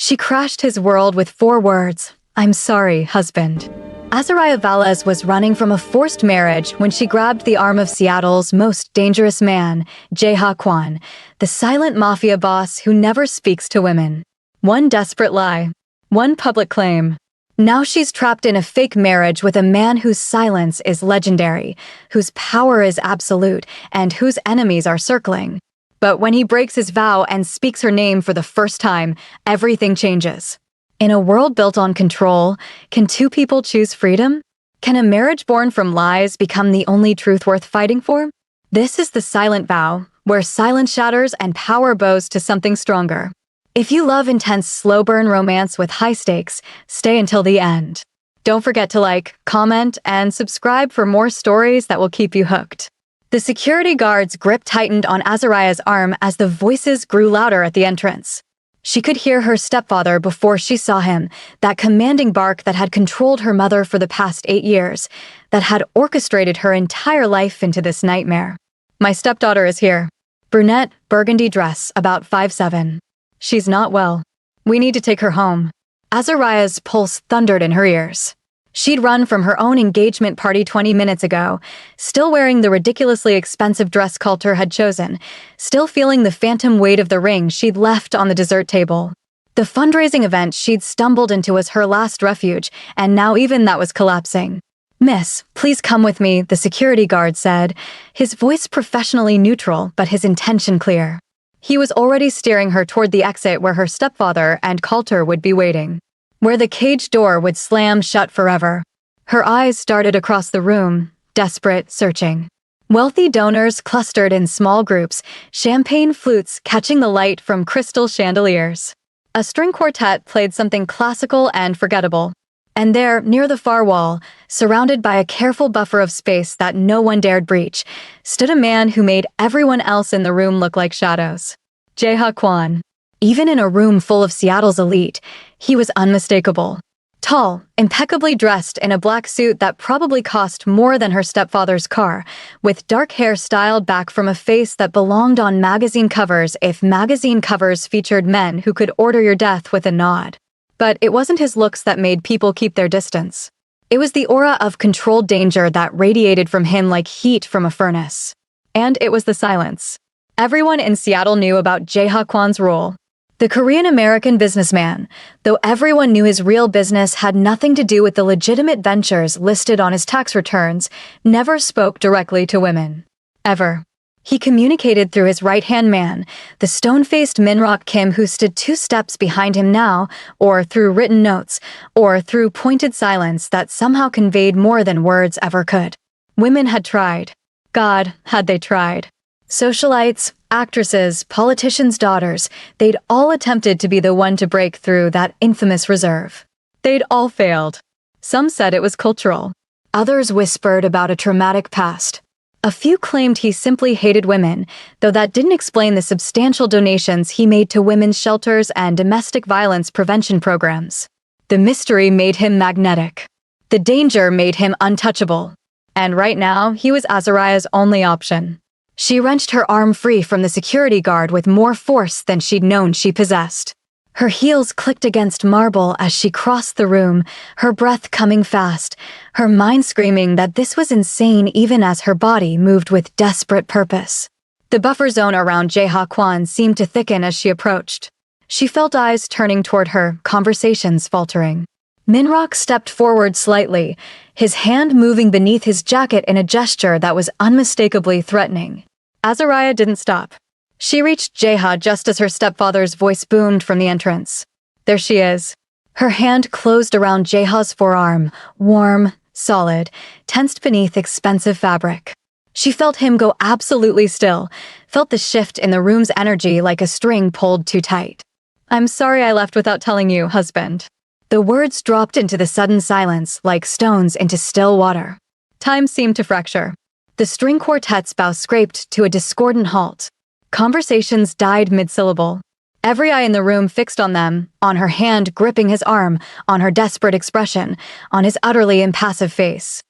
She crashed his world with 4 words, "I'm sorry, husband." Azariah Valles was running from a forced marriage when she grabbed the arm of Seattle's most dangerous man, Jae-ha Kwon, the silent mafia boss who never speaks to women. One desperate lie. One public claim. Now she's trapped in a fake marriage with a man whose silence is legendary, whose power is absolute, and whose enemies are circling. But when he breaks his vow and speaks her name for the first time, everything changes. In a world built on control, can 2 people choose freedom? Can a marriage born from lies become the only truth worth fighting for? This is the silent vow, where silence shatters and power bows to something stronger. If you love intense slow-burn romance with high stakes, stay until the end. Don't forget to like, comment, and subscribe for more stories that will keep you hooked. The security guard's grip tightened on Azariah's arm as the voices grew louder at the entrance. She could hear her stepfather before she saw him, that commanding bark that had controlled her mother for the past 8 years, that had orchestrated her entire life into this nightmare. "My stepdaughter is here. Brunette, burgundy dress, about 5'7". She's not well. We need to take her home." Azariah's pulse thundered in her ears. She'd run from her own engagement party 20 minutes ago, still wearing the ridiculously expensive dress Coulter had chosen, still feeling the phantom weight of the ring she'd left on the dessert table. The fundraising event she'd stumbled into was her last refuge, and now even that was collapsing. "Miss, please come with me," the security guard said, his voice professionally neutral but his intention clear. He was already steering her toward the exit where her stepfather and Coulter would be waiting, where the cage door would slam shut forever. Her eyes darted across the room, desperate, searching. Wealthy donors clustered in small groups, champagne flutes catching the light from crystal chandeliers. A string quartet played something classical and forgettable. And there, near the far wall, surrounded by a careful buffer of space that no one dared breach, stood a man who made everyone else in the room look like shadows. Jae-ha Kwon. Even in a room full of Seattle's elite, he was unmistakable. Tall, impeccably dressed in a black suit that probably cost more than her stepfather's car, with dark hair styled back from a face that belonged on magazine covers if magazine covers featured men who could order your death with a nod. But it wasn't his looks that made people keep their distance. It was the aura of controlled danger that radiated from him like heat from a furnace. And it was the silence. Everyone in Seattle knew about Jae-ha Kwon's role. The Korean-American businessman, though everyone knew his real business had nothing to do with the legitimate ventures listed on his tax returns, never spoke directly to women. Ever. He communicated through his right-hand man, the stone-faced Min-rock Kim who stood 2 steps behind him now, or through written notes, or through pointed silence that somehow conveyed more than words ever could. Women had tried. God, had they tried. Socialites, actresses, politicians' daughters, they'd all attempted to be the one to break through that infamous reserve. They'd all failed. Some said it was cultural. Others whispered about a traumatic past. A few claimed he simply hated women, though that didn't explain the substantial donations he made to women's shelters and domestic violence prevention programs. The mystery made him magnetic. The danger made him untouchable. And right now, he was Azariah's only option. She wrenched her arm free from the security guard with more force than she'd known she possessed. Her heels clicked against marble as she crossed the room, her breath coming fast, her mind screaming that this was insane even as her body moved with desperate purpose. The buffer zone around Jae-ha Kwon seemed to thicken as she approached. She felt eyes turning toward her, conversations faltering. Min-rock stepped forward slightly, his hand moving beneath his jacket in a gesture that was unmistakably threatening. Azariah didn't stop. She reached Jae-ha just as her stepfather's voice boomed from the entrance. There she is. Her hand closed around Jae-ha's forearm, warm, solid, tensed beneath expensive fabric. She felt him go absolutely still, felt the shift in the room's energy like a string pulled too tight. "I'm sorry I left without telling you, husband." The words dropped into the sudden silence like stones into still water. Time seemed to fracture. The string quartet's bow scraped to a discordant halt. Conversations died mid-syllable. Every eye in the room fixed on them, on her hand gripping his arm, on her desperate expression, on his utterly impassive face.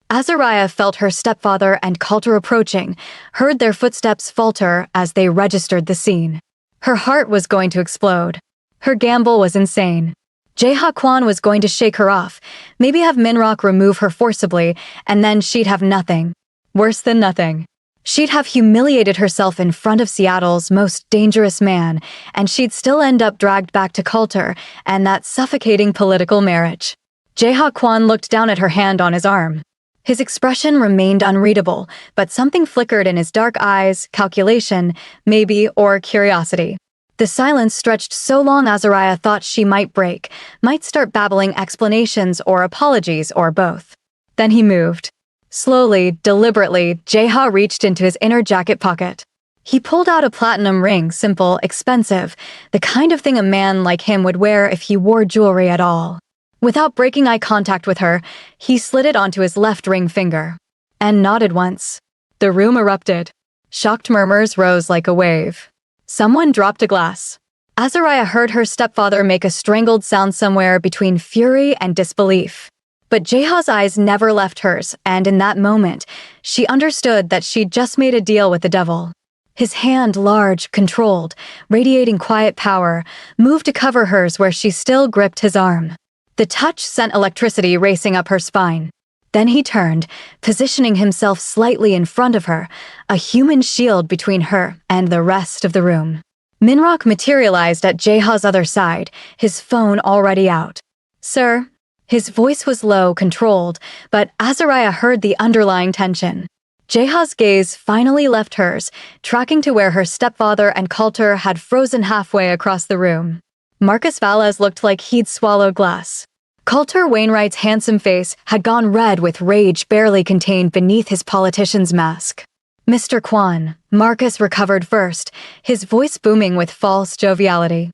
Azariah felt her stepfather and Coulter approaching, heard their footsteps falter as they registered the scene. Her heart was going to explode. Her gamble was insane. Jae-ha Kwon was going to shake her off, maybe have Minrock remove her forcibly, and then she'd have nothing. Worse than nothing. She'd have humiliated herself in front of Seattle's most dangerous man, and she'd still end up dragged back to Coulter and that suffocating political marriage. Jae-ha Kwon looked down at her hand on his arm. His expression remained unreadable, but something flickered in his dark eyes, calculation, maybe, or curiosity. The silence stretched so long Azariah thought she might break, might start babbling explanations or apologies or both. Then he moved. Slowly, deliberately, Jae-ha reached into his inner jacket pocket. He pulled out a platinum ring, simple, expensive, the kind of thing a man like him would wear if he wore jewelry at all. Without breaking eye contact with her, he slid it onto his left ring finger. And nodded once. The room erupted. Shocked murmurs rose like a wave. Someone dropped a glass. Azariah heard her stepfather make a strangled sound somewhere between fury and disbelief. But Jae-ha's eyes never left hers, and in that moment, she understood that she'd just made a deal with the devil. His hand, large, controlled, radiating quiet power, moved to cover hers where she still gripped his arm. The touch sent electricity racing up her spine. Then he turned, positioning himself slightly in front of her, a human shield between her and the rest of the room. Minrock materialized at Jae-ha's other side, his phone already out. "Sir?" His voice was low, controlled, but Azariah heard the underlying tension. Jae-ha's gaze finally left hers, tracking to where her stepfather and Coulter had frozen halfway across the room. Marcus Valles looked like he'd swallowed glass. Coulter Wainwright's handsome face had gone red with rage barely contained beneath his politician's mask. "Mr. Kwon," Marcus recovered first, his voice booming with false joviality.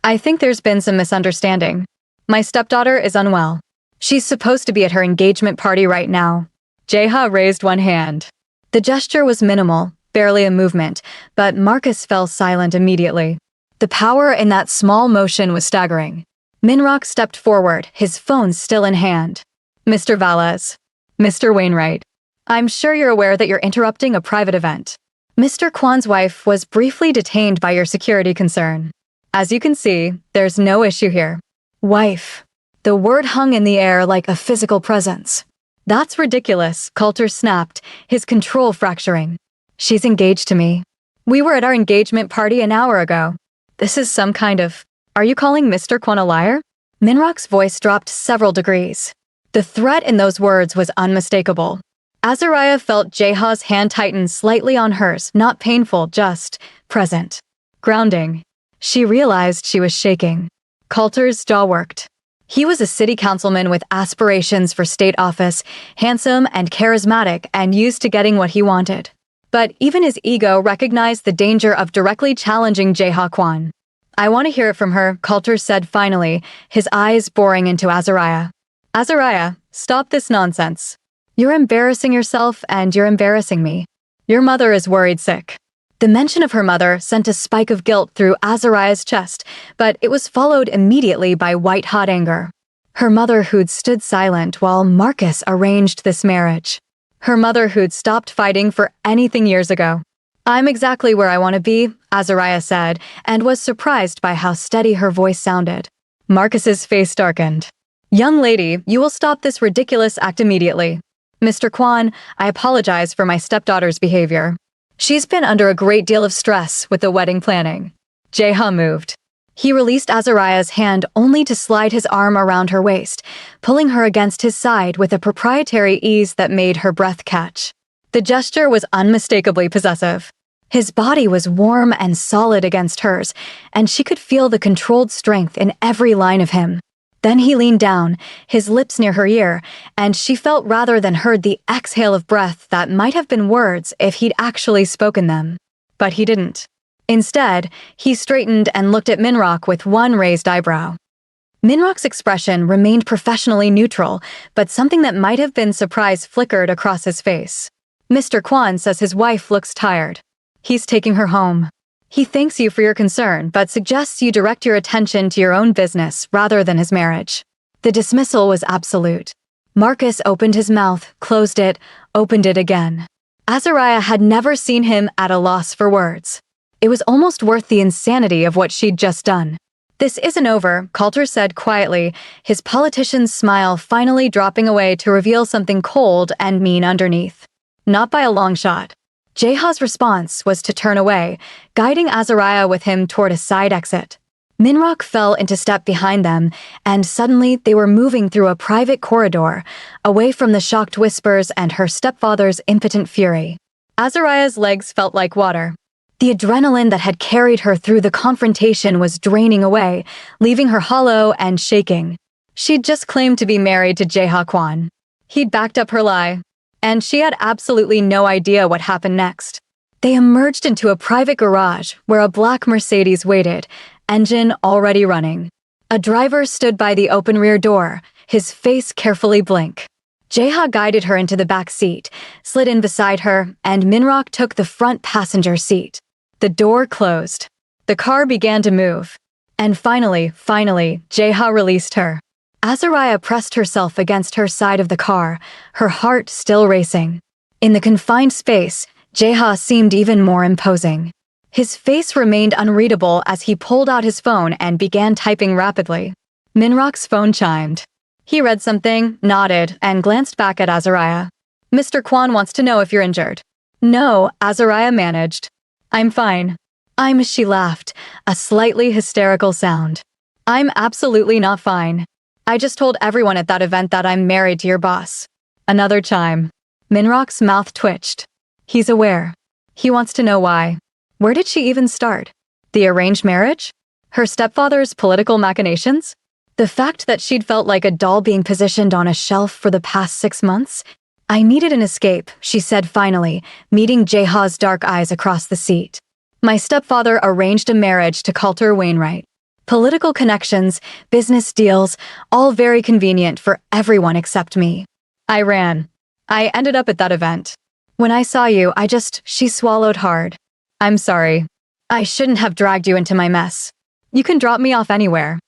"I think there's been some misunderstanding. My stepdaughter is unwell. She's supposed to be at her engagement party right now." Jae-ha raised one hand. The gesture was minimal, barely a movement, but Marcus fell silent immediately. The power in that small motion was staggering. Minrock stepped forward, his phone still in hand. "Mr. Valles. Mr. Wainwright. I'm sure you're aware that you're interrupting a private event. Mr. Kwon's wife was briefly detained by your security concern. As you can see, there's no issue here." Wife. The word hung in the air like a physical presence. "That's ridiculous," Coulter snapped, his control fracturing. "She's engaged to me. We were at our engagement party an hour ago. This is some kind of... Are you calling Mr. Kwon a liar?" Minrock's voice dropped several degrees. The threat in those words was unmistakable. Azariah felt Jae-ha's hand tighten slightly on hers, not painful, just present. Grounding. She realized she was shaking. Coulter's jaw worked. He was a city councilman with aspirations for state office, handsome and charismatic and used to getting what he wanted. But even his ego recognized the danger of directly challenging Jae-ha Kwon. "I want to hear it from her," Coulter said finally, his eyes boring into Azariah. "Azariah, stop this nonsense. You're embarrassing yourself and you're embarrassing me. Your mother is worried sick." The mention of her mother sent a spike of guilt through Azariah's chest, but it was followed immediately by white-hot anger. Her mother who'd stood silent while Marcus arranged this marriage. Her mother who'd stopped fighting for anything years ago. "I'm exactly where I want to be," Azariah said, and was surprised by how steady her voice sounded. Marcus's face darkened. "Young lady, you will stop this ridiculous act immediately. Mr. Kwon, I apologize for my stepdaughter's behavior. She's been under a great deal of stress with the wedding planning." Jae-ha moved. He released Azariah's hand only to slide his arm around her waist, pulling her against his side with a proprietary ease that made her breath catch. The gesture was unmistakably possessive. His body was warm and solid against hers, and she could feel the controlled strength in every line of him. Then he leaned down, his lips near her ear, and she felt rather than heard the exhale of breath that might have been words if he'd actually spoken them. But he didn't. Instead, he straightened and looked at Minrock with one raised eyebrow. Minrock's expression remained professionally neutral, but something that might have been surprise flickered across his face. "Mr. Kwon says his wife looks tired. He's taking her home. He thanks you for your concern, but suggests you direct your attention to your own business rather than his marriage." The dismissal was absolute. Marcus opened his mouth, closed it, opened it again. Azariah had never seen him at a loss for words. It was almost worth the insanity of what she'd just done. "This isn't over," Coulter said quietly, his politician's smile finally dropping away to reveal something cold and mean underneath. "Not by a long shot." Jeha's response was to turn away, guiding Azariah with him toward a side exit. Minrock fell into step behind them, and suddenly they were moving through a private corridor, away from the shocked whispers and her stepfather's impotent fury. Azariah's legs felt like water. The adrenaline that had carried her through the confrontation was draining away, leaving her hollow and shaking. She'd just claimed to be married to Jeha Kwan. He'd backed up her lie, and she had absolutely no idea what happened next. They emerged into a private garage where a black Mercedes waited, engine already running. A driver stood by the open rear door, his face carefully blank. Jeha guided her into the back seat, slid in beside her, and Minrock took the front passenger seat. The door closed. The car began to move. And finally, Jeha released her. Azariah pressed herself against her side of the car, her heart still racing. In the confined space, Jeha seemed even more imposing. His face remained unreadable as he pulled out his phone and began typing rapidly. Minrock's phone chimed. He read something, nodded, and glanced back at Azariah. "Mr. Kwan wants to know if you're injured." "No," Azariah managed. "I'm fine." She laughed, a slightly hysterical sound. "I'm absolutely not fine. I just told everyone at that event that I'm married to your boss." Another chime. Minrock's mouth twitched. He's aware. He wants to know why. Where did she even start? The arranged marriage? Her stepfather's political machinations? The fact that she'd felt like a doll being positioned on a shelf for the past 6 months? "I needed an escape," she said finally, meeting Jeha's dark eyes across the seat. "My stepfather arranged a marriage to Coulter Wainwright. Political connections, business deals, all very convenient for everyone except me. I ran. I ended up at that event. When I saw you, she swallowed hard. I'm sorry. I shouldn't have dragged you into my mess. You can drop me off anywhere.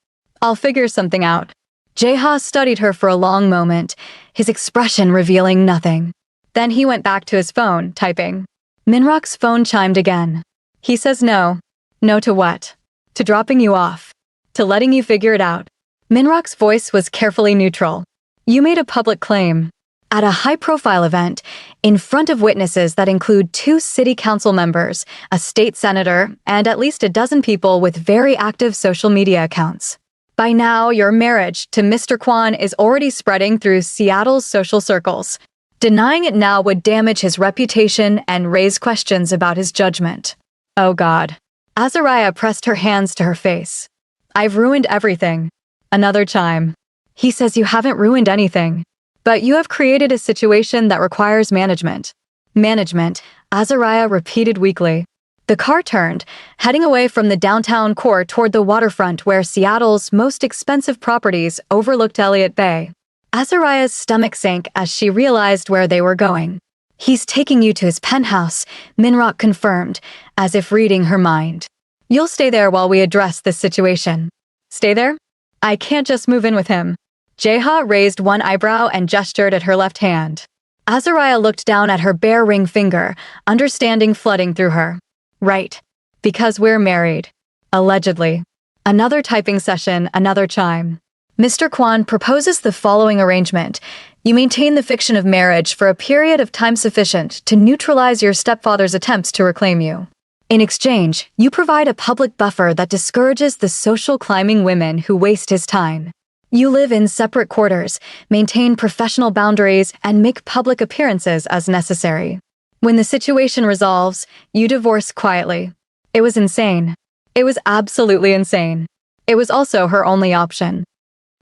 I'll figure something out." Jeha studied her for a long moment, his expression revealing nothing. Then he went back to his phone, typing. Minrock's phone chimed again. He says no. No to what? To dropping you off. To letting you figure it out. Minrock's voice was carefully neutral. You made a public claim. At a high-profile event, in front of witnesses that include 2 city council members, a state senator, and at least a dozen people with very active social media accounts. By now, your marriage to Mr. Kwan is already spreading through Seattle's social circles. Denying it now would damage his reputation and raise questions about his judgment. Oh God. Azariah pressed her hands to her face. I've ruined everything. Another chime. He says you haven't ruined anything. But you have created a situation that requires management. Management, Azariah repeated weakly. The car turned, heading away from the downtown core toward the waterfront where Seattle's most expensive properties overlooked Elliott Bay. Azariah's stomach sank as she realized where they were going. He's taking you to his penthouse, Minrock confirmed, as if reading her mind. You'll stay there while we address this situation. Stay there? I can't just move in with him. Jeha raised one eyebrow and gestured at her left hand. Azariah looked down at her bare ring finger, understanding flooding through her. Right. Because we're married. Allegedly. Another typing session, another chime. Mr. Kwan proposes the following arrangement. You maintain the fiction of marriage for a period of time sufficient to neutralize your stepfather's attempts to reclaim you. In exchange, you provide a public buffer that discourages the social climbing women who waste his time. You live in separate quarters, maintain professional boundaries, and make public appearances as necessary. When the situation resolves, you divorce quietly. It was insane. It was absolutely insane. It was also her only option.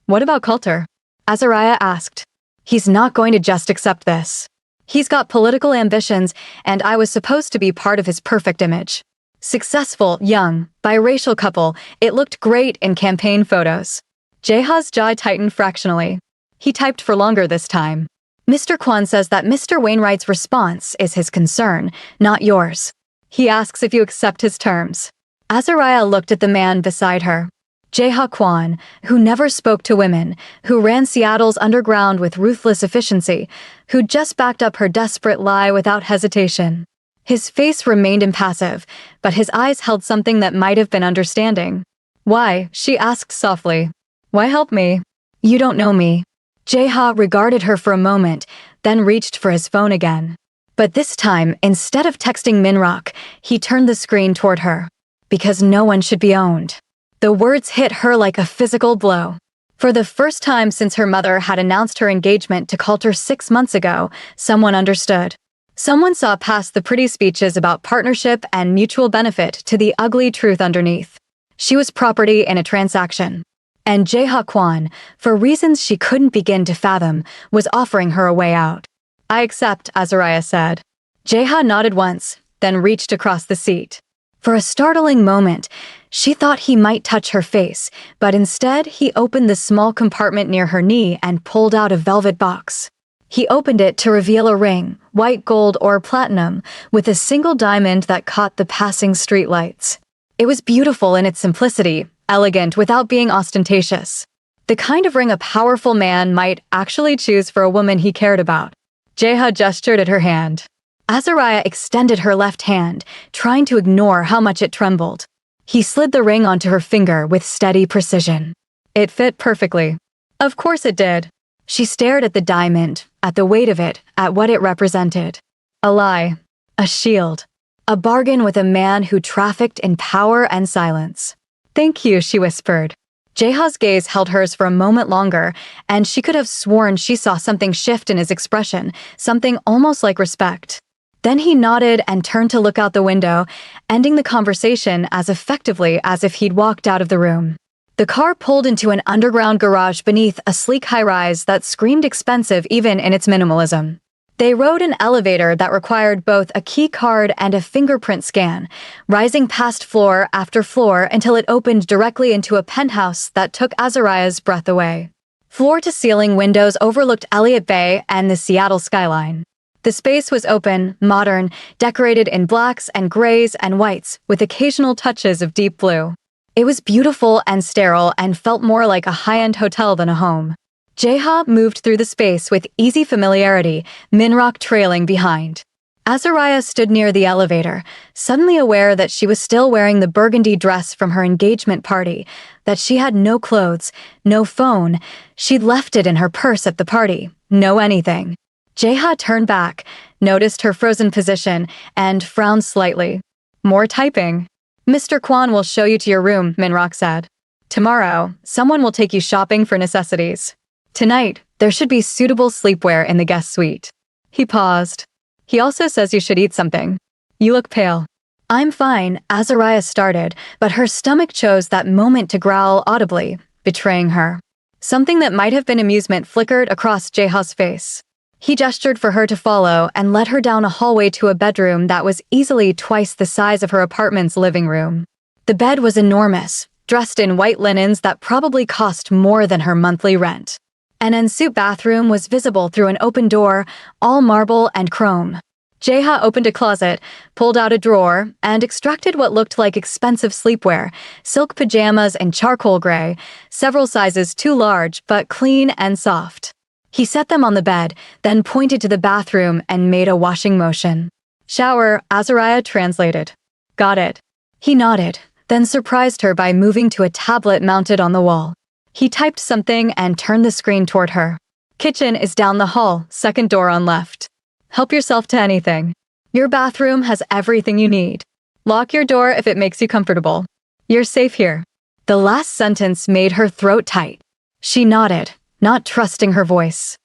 What about Coulter? Azariah asked. He's not going to just accept this. He's got political ambitions, and I was supposed to be part of his perfect image. Successful, young, biracial couple, it looked great in campaign photos. Jeha's jaw tightened fractionally. He typed for longer this time. Mr. Kwan says that Mr. Wainwright's response is his concern, not yours. He asks if you accept his terms. Azariah looked at the man beside her. Jeha Kwan, who never spoke to women, who ran Seattle's underground with ruthless efficiency, who just backed up her desperate lie without hesitation. His face remained impassive, but his eyes held something that might have been understanding. Why? She asked softly. Why help me? You don't know me. Jae-ha regarded her for a moment, then reached for his phone again. But this time, instead of texting Minrock, he turned the screen toward her. Because no one should be owned. The words hit her like a physical blow. For the first time since her mother had announced her engagement to Coulter 6 months ago, someone understood. Someone saw past the pretty speeches about partnership and mutual benefit to the ugly truth underneath. She was property in a transaction. And Jae-ha Kwon, for reasons she couldn't begin to fathom, was offering her a way out. I accept, Azariah said. Jae-ha nodded once, then reached across the seat. For a startling moment, she thought he might touch her face, but instead he opened the small compartment near her knee and pulled out a velvet box. He opened it to reveal a ring, white gold or platinum, with a single diamond that caught the passing streetlights. It was beautiful in its simplicity, elegant without being ostentatious. The kind of ring a powerful man might actually choose for a woman he cared about. Jae-ha gestured at her hand. Azariah extended her left hand, trying to ignore how much it trembled. He slid the ring onto her finger with steady precision. It fit perfectly. Of course it did. She stared at the diamond, at the weight of it, at what it represented. A lie. A shield. A bargain with a man who trafficked in power and silence. Thank you, she whispered. Jae-ha's gaze held hers for a moment longer, and she could have sworn she saw something shift in his expression, something almost like respect. Then he nodded and turned to look out the window, ending the conversation as effectively as if he'd walked out of the room. The car pulled into an underground garage beneath a sleek high-rise that screamed expensive even in its minimalism. They rode an elevator that required both a key card and a fingerprint scan, rising past floor after floor until it opened directly into a penthouse that took Azariah's breath away. Floor-to-ceiling windows overlooked Elliott Bay and the Seattle skyline. The space was open, modern, decorated in blacks and grays and whites, with occasional touches of deep blue. It was beautiful and sterile and felt more like a high-end hotel than a home. Jae-ha moved through the space with easy familiarity, Minrock trailing behind. Azariah stood near the elevator, suddenly aware that she was still wearing the burgundy dress from her engagement party, that she had no clothes, no phone, she'd left it in her purse at the party, no anything. Jae-ha turned back, noticed her frozen position, and frowned slightly. More typing. Mr. Kwon will show you to your room, Minrock said. Tomorrow, someone will take you shopping for necessities. Tonight, there should be suitable sleepwear in the guest suite. He paused. He also says you should eat something. You look pale. I'm fine, Azariah started, but her stomach chose that moment to growl audibly, betraying her. Something that might have been amusement flickered across Jae-ha's face. He gestured for her to follow and led her down a hallway to a bedroom that was easily twice the size of her apartment's living room. The bed was enormous, dressed in white linens that probably cost more than her monthly rent. An ensuite bathroom was visible through an open door, all marble and chrome. Jae-ha opened a closet, pulled out a drawer, and extracted what looked like expensive sleepwear, silk pajamas in charcoal gray, several sizes too large but clean and soft. He set them on the bed, then pointed to the bathroom and made a washing motion. Shower, Azariah translated. Got it. He nodded, then surprised her by moving to a tablet mounted on the wall. He typed something and turned the screen toward her. Kitchen is down the hall, second door on left. Help yourself to anything. Your bathroom has everything you need. Lock your door if it makes you comfortable. You're safe here. The last sentence made her throat tight. She nodded, not trusting her voice.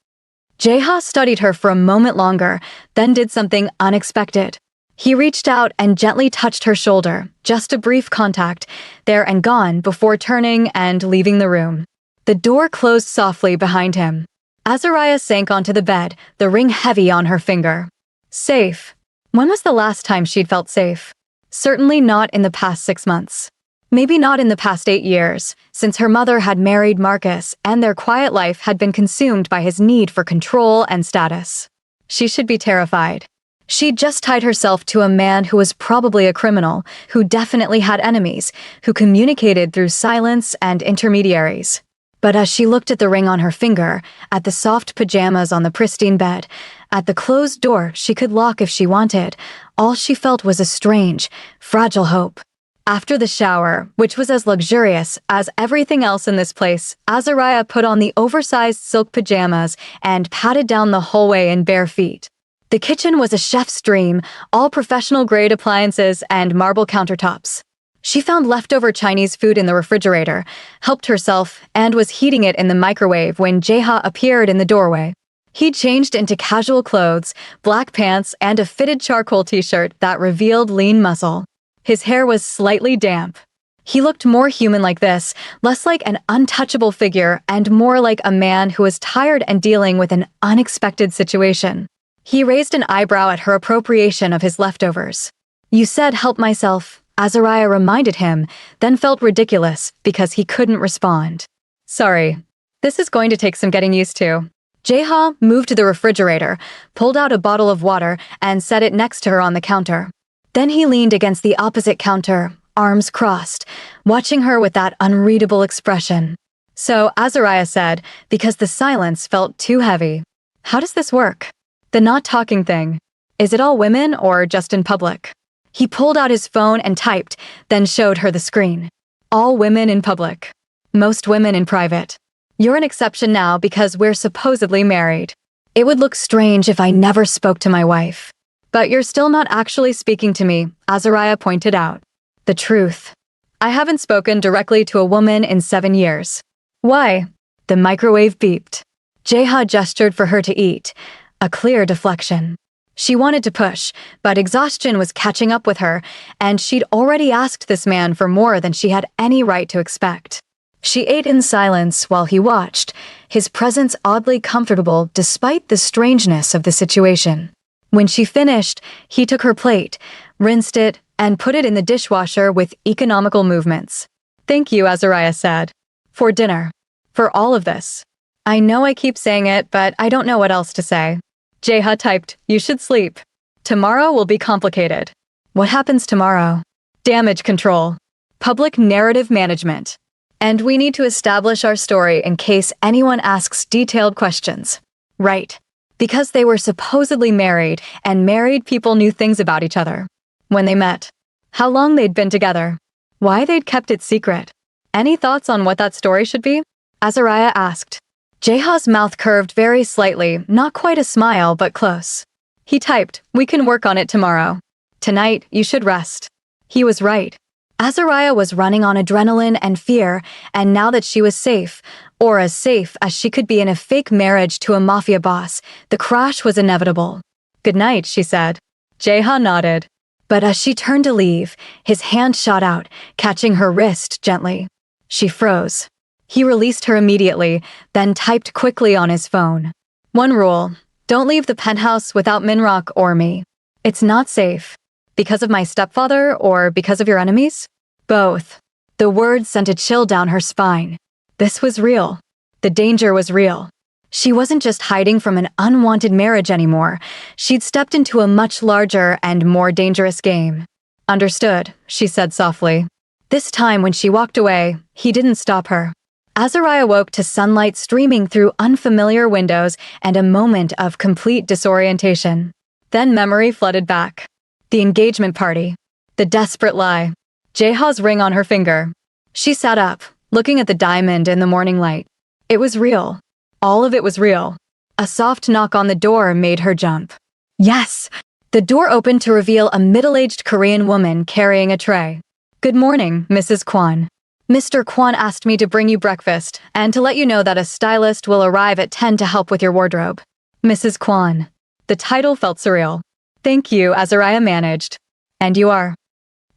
Jae-ha studied her for a moment longer, then did something unexpected. He reached out and gently touched her shoulder, just a brief contact, there and gone before turning and leaving the room. The door closed softly behind him. Azariah sank onto the bed, the ring heavy on her finger. Safe. When was the last time she'd felt safe? Certainly not in the past 6 months. Maybe not in the past 8 years, since her mother had married Marcus and their quiet life had been consumed by his need for control and status. She should be terrified. She'd just tied herself to a man who was probably a criminal, who definitely had enemies, who communicated through silence and intermediaries. But as she looked at the ring on her finger, at the soft pajamas on the pristine bed, at the closed door she could lock if she wanted, all she felt was a strange, fragile hope. After the shower, which was as luxurious as everything else in this place, Azariah put on the oversized silk pajamas and padded down the hallway in bare feet. The kitchen was a chef's dream, all professional-grade appliances and marble countertops. She found leftover Chinese food in the refrigerator, helped herself, and was heating it in the microwave when Jae-ha appeared in the doorway. He changed into casual clothes, black pants, and a fitted charcoal t-shirt that revealed lean muscle. His hair was slightly damp. He looked more human like this, less like an untouchable figure and more like a man who was tired and dealing with an unexpected situation. He raised an eyebrow at her appropriation of his leftovers. "You said help myself," Azariah reminded him, then felt ridiculous because he couldn't respond. "Sorry. This is going to take some getting used to." Jae-ha moved to the refrigerator, pulled out a bottle of water, and set it next to her on the counter. Then he leaned against the opposite counter, arms crossed, watching her with that unreadable expression. "So," Azariah said, because the silence felt too heavy. "How does this work? The not talking thing. Is it all women or just in public?" He pulled out his phone and typed, then showed her the screen. "All women in public. Most women in private. You're an exception now because we're supposedly married. It would look strange if I never spoke to my wife. But you're still not actually speaking to me," Azariah pointed out. "The truth. I haven't spoken directly to a woman in 7 years. Why?" The microwave beeped. Jae-ha gestured for her to eat, a clear deflection. She wanted to push, but exhaustion was catching up with her, and she'd already asked this man for more than she had any right to expect. She ate in silence while he watched, his presence oddly comfortable despite the strangeness of the situation. When she finished, he took her plate, rinsed it, and put it in the dishwasher with economical movements. "Thank you," Azariah said. "For dinner. For all of this. I know I keep saying it, but I don't know what else to say." Jae-ha typed, "You should sleep. Tomorrow will be complicated." "What happens tomorrow?" "Damage control. Public narrative management. And we need to establish our story in case anyone asks detailed questions." "Right. Because they were supposedly married, and married people knew things about each other. When they met. How long they'd been together. Why they'd kept it secret. Any thoughts on what that story should be?" Azariah asked. Jae-ha's mouth curved very slightly, not quite a smile, but close. He typed, "We can work on it tomorrow. Tonight, you should rest." He was right. Azariah was running on adrenaline and fear, and now that she was safe, or as safe as she could be in a fake marriage to a mafia boss, the crash was inevitable. "Good night," she said. Jae-ha nodded. But as she turned to leave, his hand shot out, catching her wrist gently. She froze. He released her immediately, then typed quickly on his phone. "One rule, don't leave the penthouse without Minrock or me. It's not safe. Because of my stepfather or because of your enemies?" "Both." The words sent a chill down her spine. This was real. The danger was real. She wasn't just hiding from an unwanted marriage anymore. She'd stepped into a much larger and more dangerous game. "Understood," she said softly. This time when she walked away, he didn't stop her. Azariah woke to sunlight streaming through unfamiliar windows and a moment of complete disorientation. Then memory flooded back. The engagement party. The desperate lie. Jae-ha's ring on her finger. She sat up, looking at the diamond in the morning light. It was real. All of it was real. A soft knock on the door made her jump. Yes! The door opened to reveal a middle-aged Korean woman carrying a tray. "Good morning, Mrs. Kwon. Mr. Kwon asked me to bring you breakfast and to let you know that a stylist will arrive at 10 to help with your wardrobe." Mrs. Kwon. The title felt surreal. "Thank you," Azariah managed. "And you are?"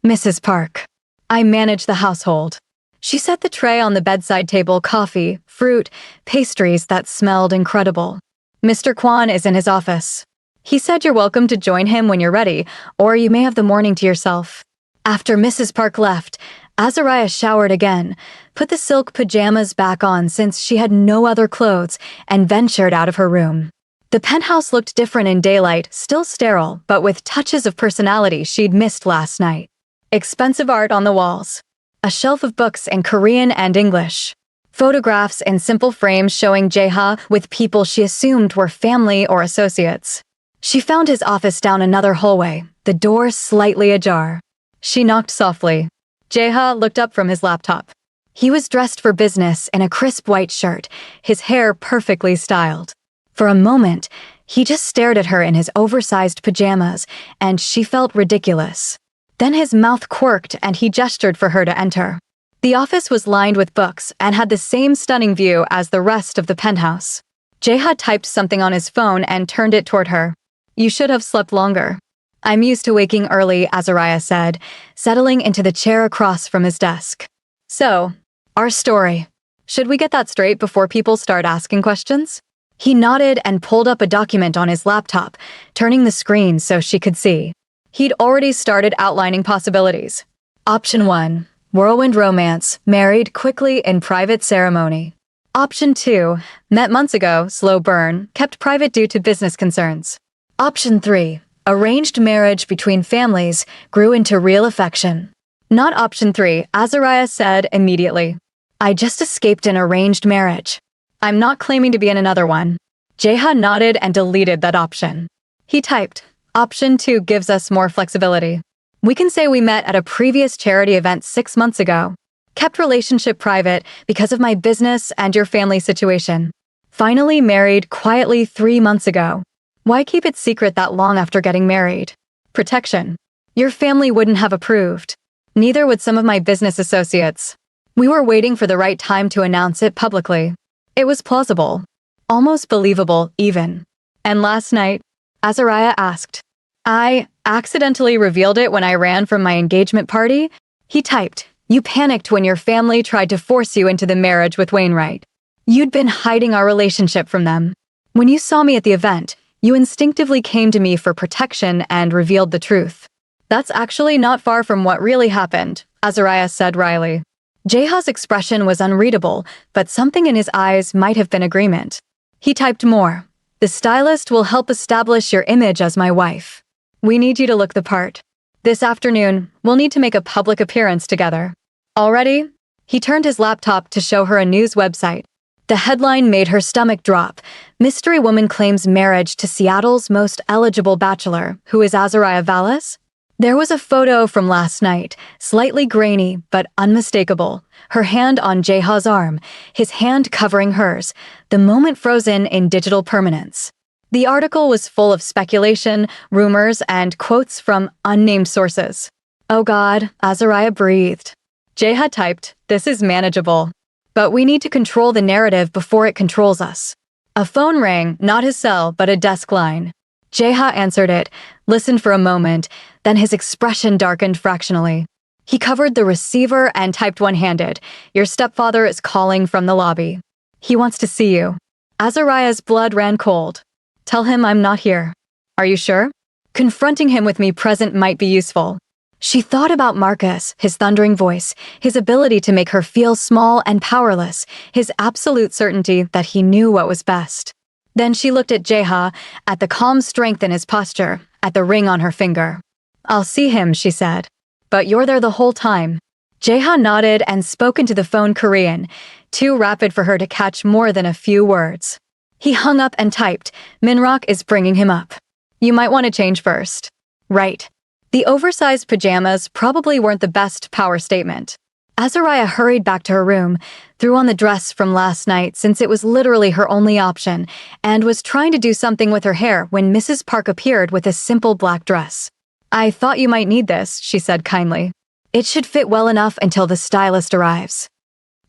"Mrs. Park. I manage the household." She set the tray on the bedside table, coffee, fruit, pastries that smelled incredible. "Mr. Kwon is in his office. He said you're welcome to join him when you're ready, or you may have the morning to yourself." After Mrs. Park left, Azariah showered again, put the silk pajamas back on since she had no other clothes, and ventured out of her room. The penthouse looked different in daylight, still sterile, but with touches of personality she'd missed last night. Expensive art on the walls. A shelf of books in Korean and English. Photographs in simple frames showing Jae-ha with people she assumed were family or associates. She found his office down another hallway, the door slightly ajar. She knocked softly. Jeha looked up from his laptop. He was dressed for business in a crisp white shirt, his hair perfectly styled. For a moment, he just stared at her in his oversized pajamas, and she felt ridiculous. Then his mouth quirked and he gestured for her to enter. The office was lined with books and had the same stunning view as the rest of the penthouse. Jeha typed something on his phone and turned it toward her. "You should have slept longer." "I'm used to waking early," Azariah said, settling into the chair across from his desk. "So, our story. Should we get that straight before people start asking questions?" He nodded and pulled up a document on his laptop, turning the screen so she could see. He'd already started outlining possibilities. Option 1. Whirlwind romance, married quickly in private ceremony. Option 2. Met months ago, slow burn, kept private due to business concerns. Option 3. Arranged marriage between families, grew into real affection. Not option 3, Azariah said immediately. "I just escaped an arranged marriage. I'm not claiming to be in another one." Jeha nodded and deleted that option. He typed, "Option 2 gives us more flexibility. We can say we met at a previous charity event 6 months ago. Kept relationship private because of my business and your family situation. Finally married quietly 3 months ago. Why keep it secret that long after getting married? Protection. Your family wouldn't have approved. Neither would some of my business associates. We were waiting for the right time to announce it publicly. It was plausible. Almost believable, even. And last night, Azariah asked, I accidentally revealed it when I ran from my engagement party." He typed, "You panicked when your family tried to force you into the marriage with Wainwright. You'd been hiding our relationship from them. When you saw me at the event, you instinctively came to me for protection and revealed the truth." "That's actually not far from what really happened," Azariah said wryly. Jeha's expression was unreadable, but something in his eyes might have been agreement. He typed more. "The stylist will help establish your image as my wife. We need you to look the part. This afternoon, we'll need to make a public appearance together. All ready?" He turned his laptop to show her a news website. The headline made her stomach drop. "Mystery woman claims marriage to Seattle's most eligible bachelor, who is Azariah Valles?" There was a photo from last night, slightly grainy but unmistakable, her hand on Jeha's arm, his hand covering hers, the moment frozen in digital permanence. The article was full of speculation, rumors, and quotes from unnamed sources. "Oh God," Azariah breathed. Jeha typed, "This is manageable. But we need to control the narrative before it controls us." A phone rang, not his cell, but a desk line. Jeha answered it, listened for a moment, then his expression darkened fractionally. He covered the receiver and typed one-handed, "Your stepfather is calling from the lobby. He wants to see you." Azariah's blood ran cold. "Tell him I'm not here." "Are you sure?" "Confronting him with me present might be useful." She thought about Marcus, his thundering voice, his ability to make her feel small and powerless, his absolute certainty that he knew what was best. Then she looked at Jeha, at the calm strength in his posture, at the ring on her finger. "I'll see him," she said. "But you're there the whole time." Jeha nodded and spoke into the phone Korean, too rapid for her to catch more than a few words. He hung up and typed, "Minrock is bringing him up. You might want to change first." Right. The oversized pajamas probably weren't the best power statement. Azariah hurried back to her room, threw on the dress from last night since it was literally her only option, and was trying to do something with her hair when Mrs. Park appeared with a simple black dress. "I thought you might need this," she said kindly. "It should fit well enough until the stylist arrives."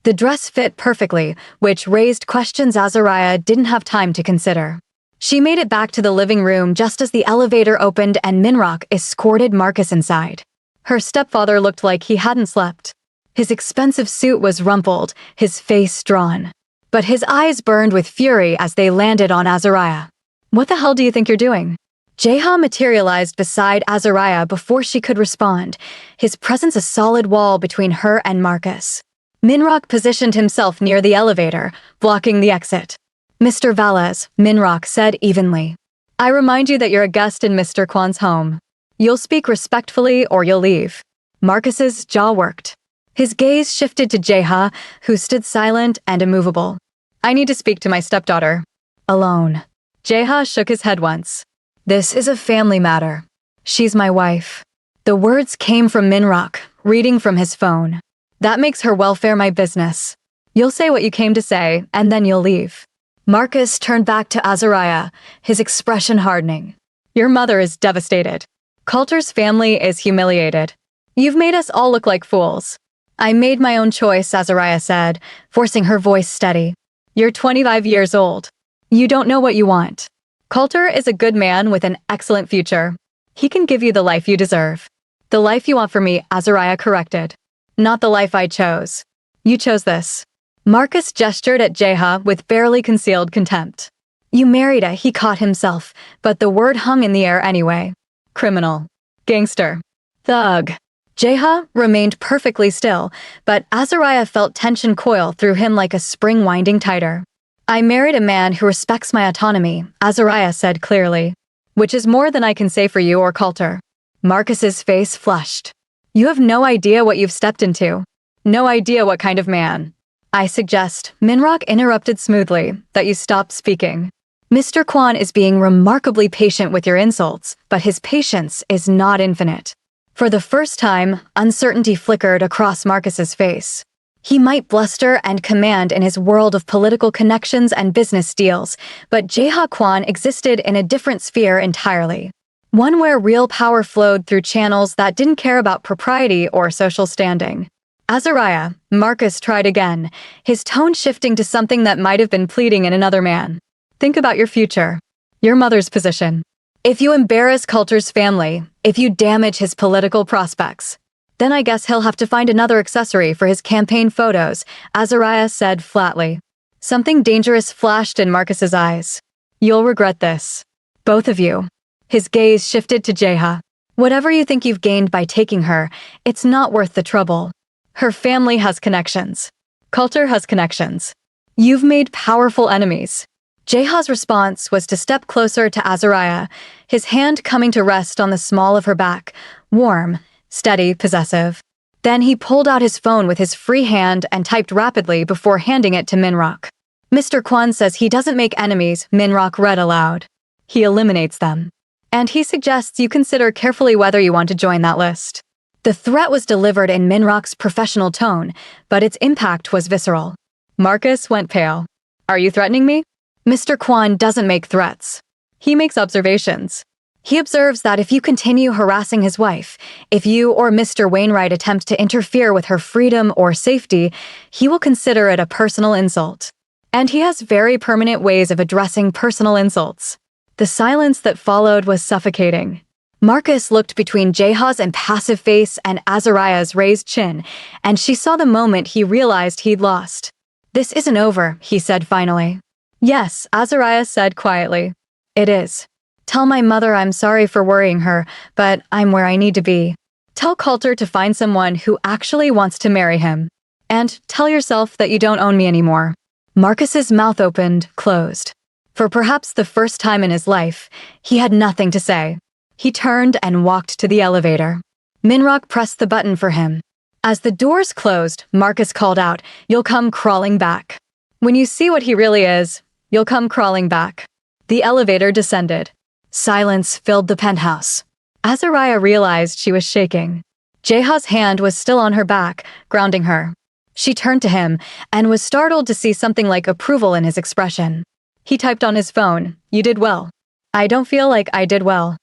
The dress fit perfectly, which raised questions Azariah didn't have time to consider. She made it back to the living room just as the elevator opened and Minrock escorted Marcus inside. Her stepfather looked like he hadn't slept. His expensive suit was rumpled, his face drawn. But his eyes burned with fury as they landed on Azariah. "What the hell do you think you're doing?" Jeha materialized beside Azariah before she could respond, his presence a solid wall between her and Marcus. Minrock positioned himself near the elevator, blocking the exit. "Mr. Valles," Minrock said evenly. "I remind you that you're a guest in Mr. Kwan's home. You'll speak respectfully or you'll leave." Marcus's jaw worked. His gaze shifted to Jeha, who stood silent and immovable. "I need to speak to my stepdaughter." "Alone." Jeha shook his head once. "This is a family matter. She's my wife." The words came from Minrock, reading from his phone. That makes her welfare my business. You'll say what you came to say, and then you'll leave. Marcus turned back to Azariah, his expression hardening. Your mother is devastated. Coulter's family is humiliated. You've made us all look like fools. I made my own choice, Azariah said, forcing her voice steady. You're 25 years old. You don't know what you want. Coulter is a good man with an excellent future. He can give you the life you deserve. The life you want for me, Azariah corrected. Not the life I chose. You chose this. Marcus gestured at Jeha with barely concealed contempt. You married a, he caught himself, but the word hung in the air anyway. Criminal. Gangster. Thug. Jeha remained perfectly still, but Azariah felt tension coil through him like a spring winding tighter. I married a man who respects my autonomy, Azariah said clearly. Which is more than I can say for you or Coulter. Marcus's face flushed. You have no idea what you've stepped into. No idea what kind of man. I suggest, Minrock interrupted smoothly, that you stop speaking. Mr. Kwan is being remarkably patient with your insults, but his patience is not infinite. For the first time, uncertainty flickered across Marcus's face. He might bluster and command in his world of political connections and business deals, but Jeha Kwan existed in a different sphere entirely. One where real power flowed through channels that didn't care about propriety or social standing. Azariah, Marcus tried again, his tone shifting to something that might have been pleading in another man. Think about your future. Your mother's position. If you embarrass Coulter's family, if you damage his political prospects, then I guess he'll have to find another accessory for his campaign photos, Azariah said flatly. Something dangerous flashed in Marcus's eyes. You'll regret this. Both of you. His gaze shifted to Jeha. Whatever you think you've gained by taking her, it's not worth the trouble. Her family has connections. Coulter has connections. You've made powerful enemies. Jeha's response was to step closer to Azariah, his hand coming to rest on the small of her back, warm, steady, possessive. Then he pulled out his phone with his free hand and typed rapidly before handing it to Minrock. Mr. Kwan says he doesn't make enemies, Minrock read aloud. He eliminates them. And he suggests you consider carefully whether you want to join that list. The threat was delivered in Minrock's professional tone, but its impact was visceral. Marcus went pale. Are you threatening me? Mr. Kwan doesn't make threats. He makes observations. He observes that if you continue harassing his wife, if you or Mr. Wainwright attempt to interfere with her freedom or safety, he will consider it a personal insult. And he has very permanent ways of addressing personal insults. The silence that followed was suffocating. Marcus looked between Jeha's impassive face and Azariah's raised chin, and she saw the moment he realized he'd lost. This isn't over, he said finally. Yes, Azariah said quietly. It is. Tell my mother I'm sorry for worrying her, but I'm where I need to be. Tell Coulter to find someone who actually wants to marry him. And tell yourself that you don't own me anymore. Marcus's mouth opened, closed. For perhaps the first time in his life, he had nothing to say. He turned and walked to the elevator. Minrock pressed the button for him. As the doors closed, Marcus called out, "You'll come crawling back. When you see what he really is, you'll come crawling back." The elevator descended. Silence filled the penthouse. Azariah realized she was shaking. Jeha's hand was still on her back, grounding her. She turned to him and was startled to see something like approval in his expression. He typed on his phone, "You did well." "I don't feel like I did well.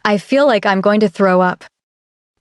I feel like I'm going to throw up."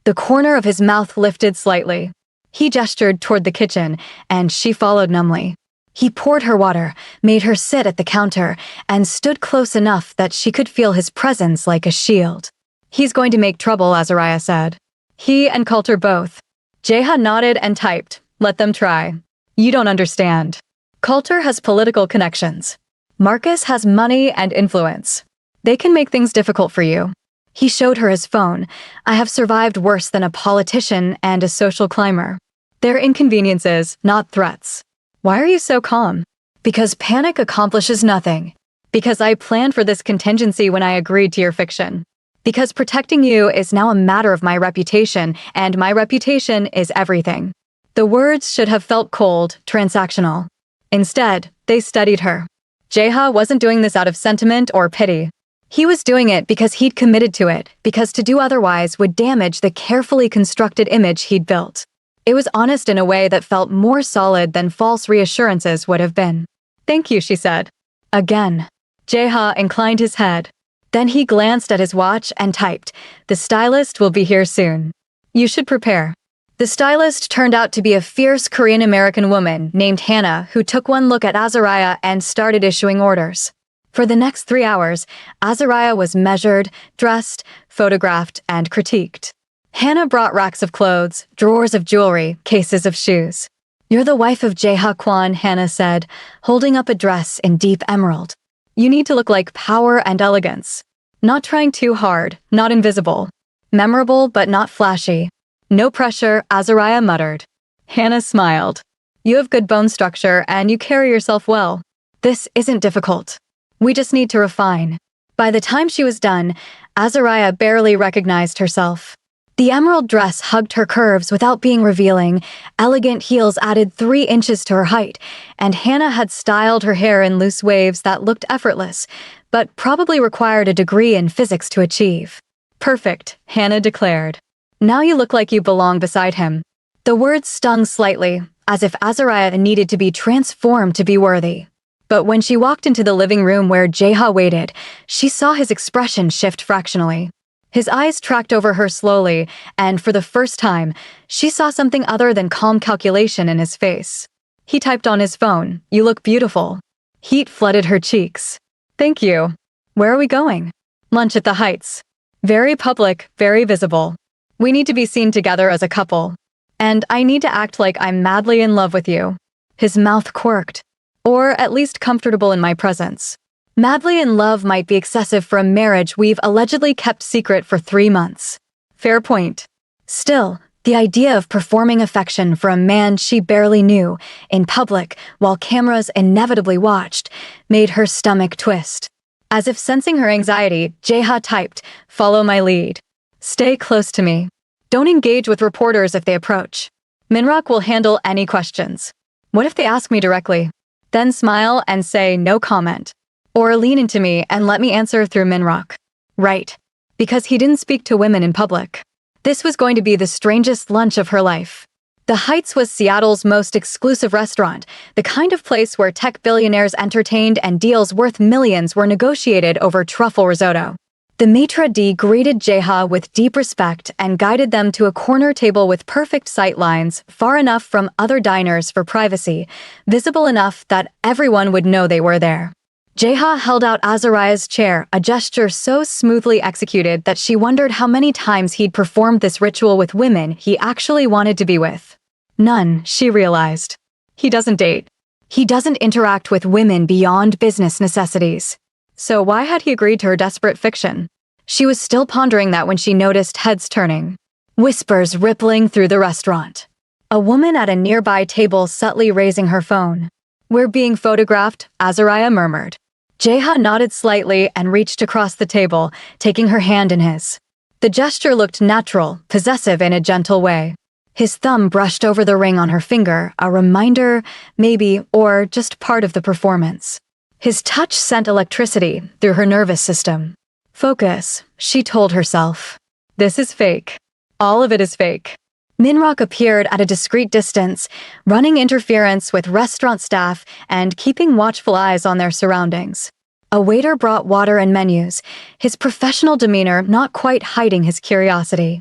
The corner of his mouth lifted slightly. He gestured toward the kitchen, and she followed numbly. He poured her water, made her sit at the counter, and stood close enough that she could feel his presence like a shield. He's going to make trouble, Azariah said. He and Coulter both. Jeha nodded and typed, "Let them try. You don't understand. Coulter has political connections. Marcus has money and influence. They can make things difficult for you." He showed her his phone. "I have survived worse than a politician and a social climber. They're inconveniences, not threats. Why are you so calm?" "Because panic accomplishes nothing. Because I planned for this contingency when I agreed to your fiction. Because protecting you is now a matter of my reputation, and my reputation is everything." The words should have felt cold, transactional. Instead, they steadied her. Jeha wasn't doing this out of sentiment or pity. He was doing it because he'd committed to it, because to do otherwise would damage the carefully constructed image he'd built. It was honest in a way that felt more solid than false reassurances would have been. "Thank you," she said. Again. Jae-ha inclined his head. Then he glanced at his watch and typed, "The stylist will be here soon. You should prepare." The stylist turned out to be a fierce Korean-American woman named Hannah who took one look at Azariah and started issuing orders. For the next 3 hours, Azariah was measured, dressed, photographed, and critiqued. Hannah brought racks of clothes, drawers of jewelry, cases of shoes. "You're the wife of Jae-ha Kwon," Hannah said, holding up a dress in deep emerald. "You need to look like power and elegance. Not trying too hard, not invisible. Memorable but not flashy. No pressure," Azariah muttered. Hannah smiled. "You have good bone structure and you carry yourself well. This isn't difficult. We just need to refine." By the time she was done, Azariah barely recognized herself. The emerald dress hugged her curves without being revealing, elegant heels added 3 inches to her height, and Hannah had styled her hair in loose waves that looked effortless, but probably required a degree in physics to achieve. "Perfect," Hannah declared. "Now you look like you belong beside him." The words stung slightly, as if Azariah needed to be transformed to be worthy. But when she walked into the living room where Jae-ha waited, she saw his expression shift fractionally. His eyes tracked over her slowly, and for the first time, she saw something other than calm calculation in his face. He typed on his phone, "You look beautiful." Heat flooded her cheeks. "Thank you. Where are we going?" "Lunch at the Heights. Very public, very visible. We need to be seen together as a couple. And I need to act like I'm madly in love with you." His mouth quirked. "Or at least comfortable in my presence. Madly in love might be excessive for a marriage we've allegedly kept secret for 3 months. Fair point. Still, the idea of performing affection for a man she barely knew, in public, while cameras inevitably watched, made her stomach twist. As if sensing her anxiety, Jae-ha typed, "Follow my lead. Stay close to me. Don't engage with reporters if they approach. Minrak will handle any questions. What if they ask me directly? Then smile and say no comment. Or lean into me and let me answer through Minrak." Right. Because he didn't speak to women in public. This was going to be the strangest lunch of her life. The Heights was Seattle's most exclusive restaurant, the kind of place where tech billionaires entertained and deals worth millions were negotiated over truffle risotto. The maitre d' greeted Jae-ha with deep respect and guided them to a corner table with perfect sight lines, far enough from other diners for privacy, visible enough that everyone would know they were there. Jae-ha held out Azariah's chair, a gesture so smoothly executed that she wondered how many times he'd performed this ritual with women he actually wanted to be with. None, she realized. He doesn't date. He doesn't interact with women beyond business necessities. So why had he agreed to her desperate fiction? She was still pondering that when she noticed heads turning. Whispers rippling through the restaurant. A woman at a nearby table subtly raising her phone. "We're being photographed," Azariah murmured. Jae-ha nodded slightly and reached across the table, taking her hand in his. The gesture looked natural, possessive in a gentle way. His thumb brushed over the ring on her finger, a reminder, maybe, or just part of the performance. His touch sent electricity through her nervous system. Focus, she told herself. This is fake. All of it is fake. Minrak appeared at a discreet distance, running interference with restaurant staff and keeping watchful eyes on their surroundings. A waiter brought water and menus, his professional demeanor not quite hiding his curiosity.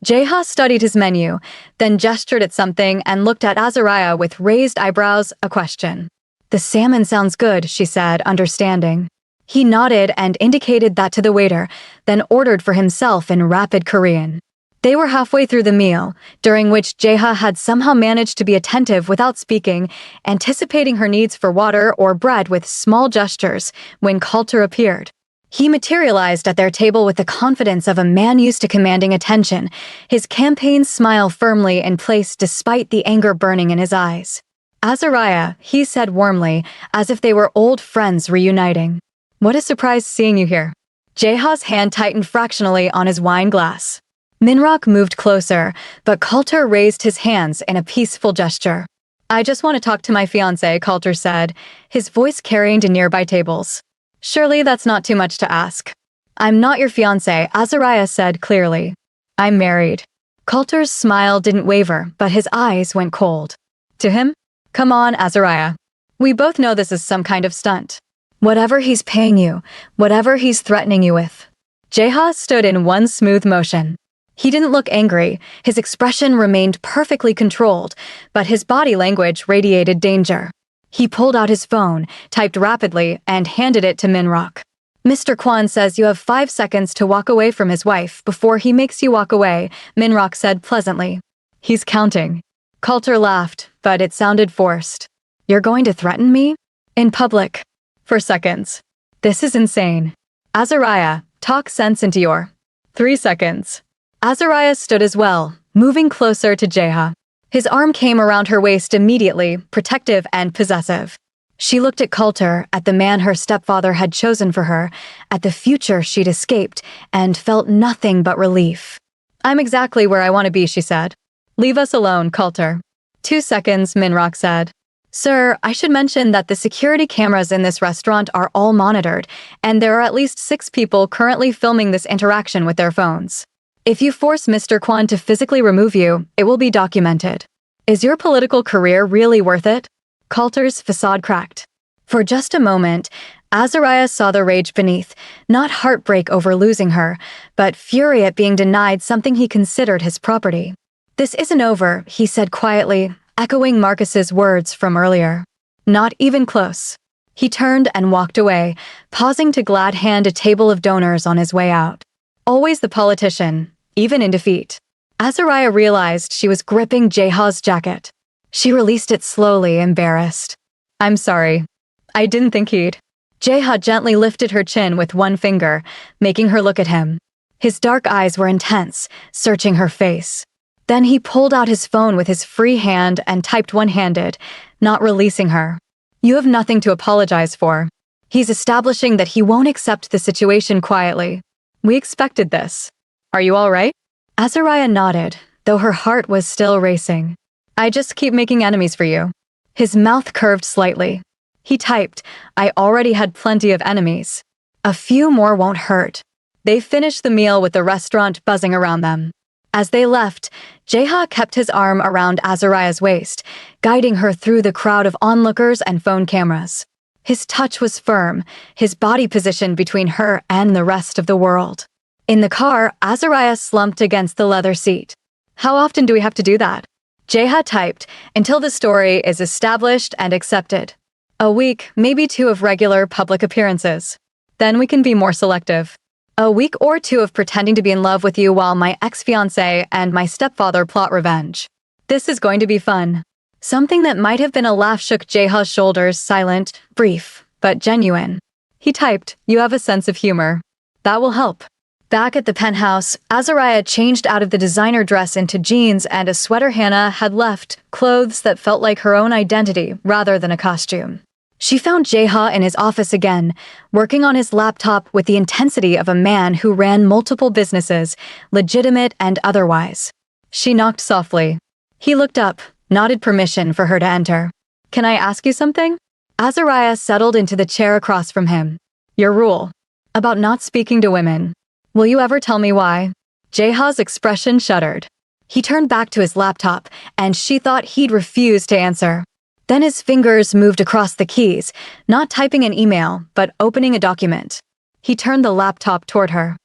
Jae-ha studied his menu, then gestured at something and looked at Azariah with raised eyebrows, a question. "The salmon sounds good," she said, understanding. He nodded and indicated that to the waiter, then ordered for himself in rapid Korean. They were halfway through the meal, during which Jae-ha had somehow managed to be attentive without speaking, anticipating her needs for water or bread with small gestures, when Coulter appeared. He materialized at their table with the confidence of a man used to commanding attention, his campaign smile firmly in place despite the anger burning in his eyes. "Azariah," he said warmly, as if they were old friends reuniting. "What a surprise seeing you here." Jae-ha's hand tightened fractionally on his wine glass. Minrak moved closer, but Coulter raised his hands in a peaceful gesture. "I just want to talk to my fiancé," Coulter said, his voice carrying to nearby tables. Surely that's not too much to ask. I'm not your fiancé, Azariah said clearly. I'm married. Coulter's smile didn't waver, but his eyes went cold. To him? Come on, Azariah. We both know this is some kind of stunt. Whatever he's paying you, whatever he's threatening you with. Jeha stood in one smooth motion. He didn't look angry, his expression remained perfectly controlled, but his body language radiated danger. He pulled out his phone, typed rapidly, and handed it to Minrock. Mr. Kwan says you have 5 seconds to walk away from his wife before he makes you walk away, Minrock said pleasantly. He's counting. Coulter laughed, but it sounded forced. You're going to threaten me? In public. For seconds. This is insane. Azariah, talk sense into your... 3 seconds. Azariah stood as well, moving closer to Jeha. His arm came around her waist immediately, protective and possessive. She looked at Coulter, at the man her stepfather had chosen for her, at the future she'd escaped, and felt nothing but relief. I'm exactly where I want to be, she said. Leave us alone, Coulter. 2 seconds, Minrock said. Sir, I should mention that the security cameras in this restaurant are all monitored, and there are at least 6 people currently filming this interaction with their phones. If you force Mr. Kwan to physically remove you, it will be documented. Is your political career really worth it? Coulter's facade cracked. For just a moment, Azariah saw the rage beneath, not heartbreak over losing her, but fury at being denied something he considered his property. This isn't over, he said quietly, echoing Marcus's words from earlier. Not even close. He turned and walked away, pausing to glad hand a table of donors on his way out. Always the politician, even in defeat. Azariah realized she was gripping Jeha's jacket. She released it slowly, embarrassed. I'm sorry. I didn't think he'd. Jeha gently lifted her chin with one finger, making her look at him. His dark eyes were intense, searching her face. Then he pulled out his phone with his free hand and typed one-handed, not releasing her. You have nothing to apologize for. He's establishing that he won't accept the situation quietly. We expected this. Are you all right? Azariah nodded, though her heart was still racing. I just keep making enemies for you. His mouth curved slightly. He typed, I already had plenty of enemies. A few more won't hurt. They finished the meal with the restaurant buzzing around them. As they left, Jeha kept his arm around Azariah's waist, guiding her through the crowd of onlookers and phone cameras. His touch was firm, his body positioned between her and the rest of the world. In the car, Azariah slumped against the leather seat. How often do we have to do that? Jeha typed, until the story is established and accepted. A week, maybe 2 of regular public appearances. Then we can be more selective. A week or 2 of pretending to be in love with you while my ex-fiancé and my stepfather plot revenge. This is going to be fun. Something that might have been a laugh shook Jeha's shoulders, silent, brief, but genuine. He typed, you have a sense of humor. That will help. Back at the penthouse, Azariah changed out of the designer dress into jeans and a sweater Hannah had left, clothes that felt like her own identity rather than a costume. She found Jeha in his office again, working on his laptop with the intensity of a man who ran multiple businesses, legitimate and otherwise. She knocked softly. He looked up, nodded permission for her to enter. Can I ask you something? Azariah settled into the chair across from him. Your rule. About not speaking to women. Will you ever tell me why? Jeha's expression shuddered. He turned back to his laptop, and she thought he'd refuse to answer. Then his fingers moved across the keys, not typing an email, but opening a document. He turned the laptop toward her.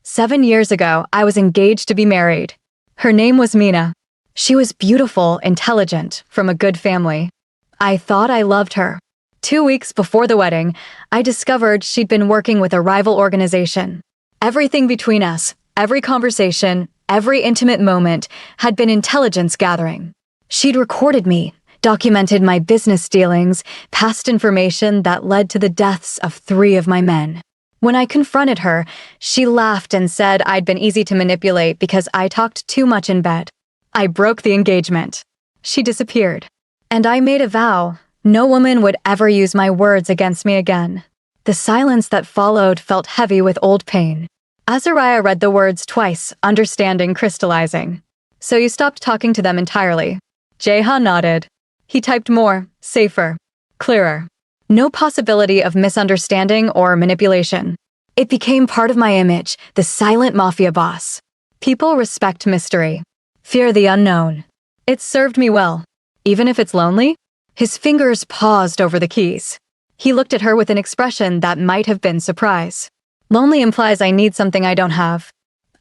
7 years ago, I was engaged to be married. Her name was Mina. She was beautiful, intelligent, from a good family. I thought I loved her. 2 weeks before the wedding, I discovered she'd been working with a rival organization. Everything between us, every conversation, every intimate moment, had been intelligence gathering. She'd recorded me, documented my business dealings, past information that led to the deaths of 3 of my men. When I confronted her, she laughed and said I'd been easy to manipulate because I talked too much in bed. I broke the engagement. She disappeared. And I made a vow, no woman would ever use my words against me again. The silence that followed felt heavy with old pain. Azariah read the words twice, understanding crystallizing. So you stopped talking to them entirely. Jeha nodded. He typed more, safer, clearer. No possibility of misunderstanding or manipulation. It became part of my image, the silent mafia boss. People respect mystery. Fear the unknown. It served me well. Even if it's lonely? His fingers paused over the keys. He looked at her with an expression that might have been surprise. Lonely implies I need something I don't have.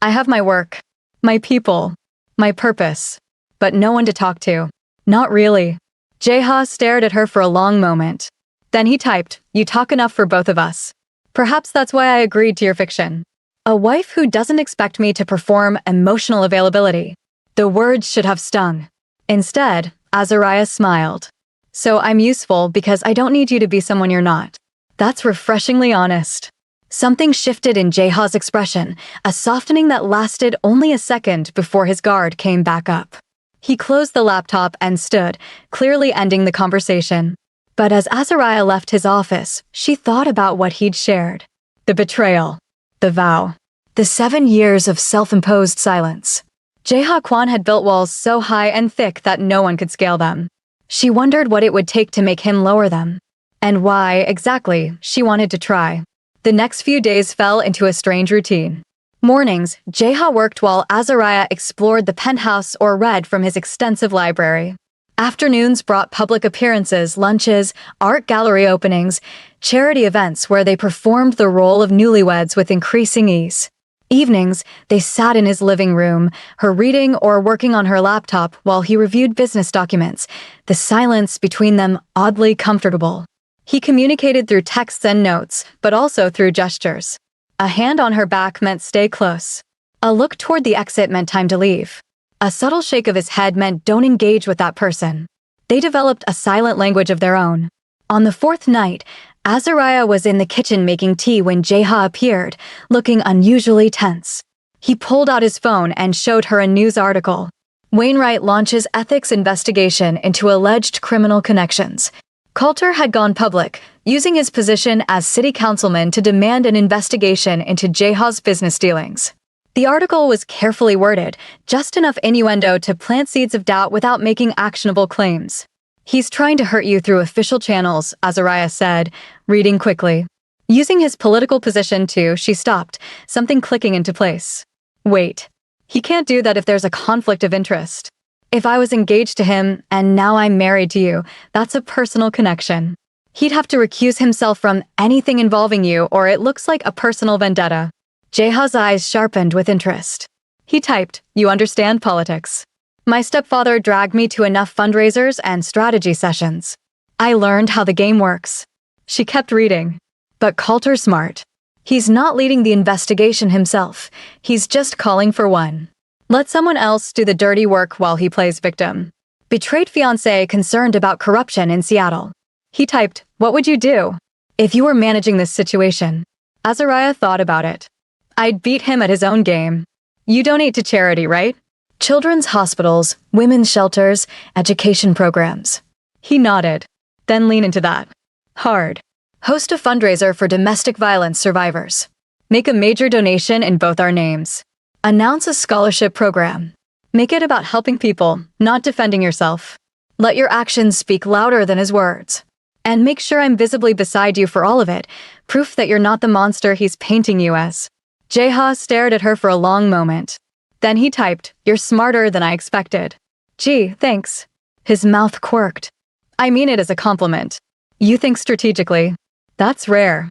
I have my work, my people, my purpose, but no one to talk to. Not really. Jae-ha stared at her for a long moment. Then he typed, "You talk enough for both of us." Perhaps that's why I agreed to your fiction. A wife who doesn't expect me to perform emotional availability. The words should have stung. Instead, Azariah smiled. So I'm useful because I don't need you to be someone you're not. That's refreshingly honest. Something shifted in Jae-ha's expression, a softening that lasted only a second before his guard came back up. He closed the laptop and stood, clearly ending the conversation. But as Azariah left his office, she thought about what he'd shared. The betrayal. The vow. The 7 years of self-imposed silence. Jae-ha Kwon had built walls so high and thick that no one could scale them. She wondered what it would take to make him lower them. And why, exactly, she wanted to try. The next few days fell into a strange routine. Mornings, Jae-ha worked while Azariah explored the penthouse or read from his extensive library. Afternoons brought public appearances, lunches, art gallery openings, charity events where they performed the role of newlyweds with increasing ease. Evenings, they sat in his living room, her reading or working on her laptop while he reviewed business documents, the silence between them oddly comfortable. He communicated through texts and notes, but also through gestures. A hand on her back meant stay close. A look toward the exit meant time to leave. A subtle shake of his head meant don't engage with that person. They developed a silent language of their own. On the 4th night, Azariah was in the kitchen making tea when Jae-ha appeared, looking unusually tense. He pulled out his phone and showed her a news article. Wainwright launches ethics investigation into alleged criminal connections. Coulter had gone public, using his position as city councilman to demand an investigation into Jae-ha's business dealings. The article was carefully worded, just enough innuendo to plant seeds of doubt without making actionable claims. "He's trying to hurt you through official channels," Azariah said, reading quickly. Using his political position too, she stopped, something clicking into place. Wait. He can't do that if there's a conflict of interest. If I was engaged to him, and now I'm married to you, that's a personal connection. He'd have to recuse himself from anything involving you or it looks like a personal vendetta. Jae-ha's eyes sharpened with interest. He typed, "You understand politics. My stepfather dragged me to enough fundraisers and strategy sessions. I learned how the game works." She kept reading. But Coulter's smart. He's not leading the investigation himself. He's just calling for one. Let someone else do the dirty work while he plays victim. Betrayed fiancé concerned about corruption in Seattle. He typed, "What would you do if you were managing this situation?" Azariah thought about it. "I'd beat him at his own game." "You donate to charity, right?" "Children's hospitals, women's shelters, education programs." He nodded. "Then lean into that. Hard. Host a fundraiser for domestic violence survivors. Make a major donation in both our names. Announce a scholarship program. Make it about helping people, not defending yourself. Let your actions speak louder than his words. And make sure I'm visibly beside you for all of it, proof that you're not the monster he's painting you as." Jae-ha stared at her for a long moment. Then he typed, "You're smarter than I expected." "Gee, thanks." His mouth quirked. "I mean it as a compliment. You think strategically. That's rare."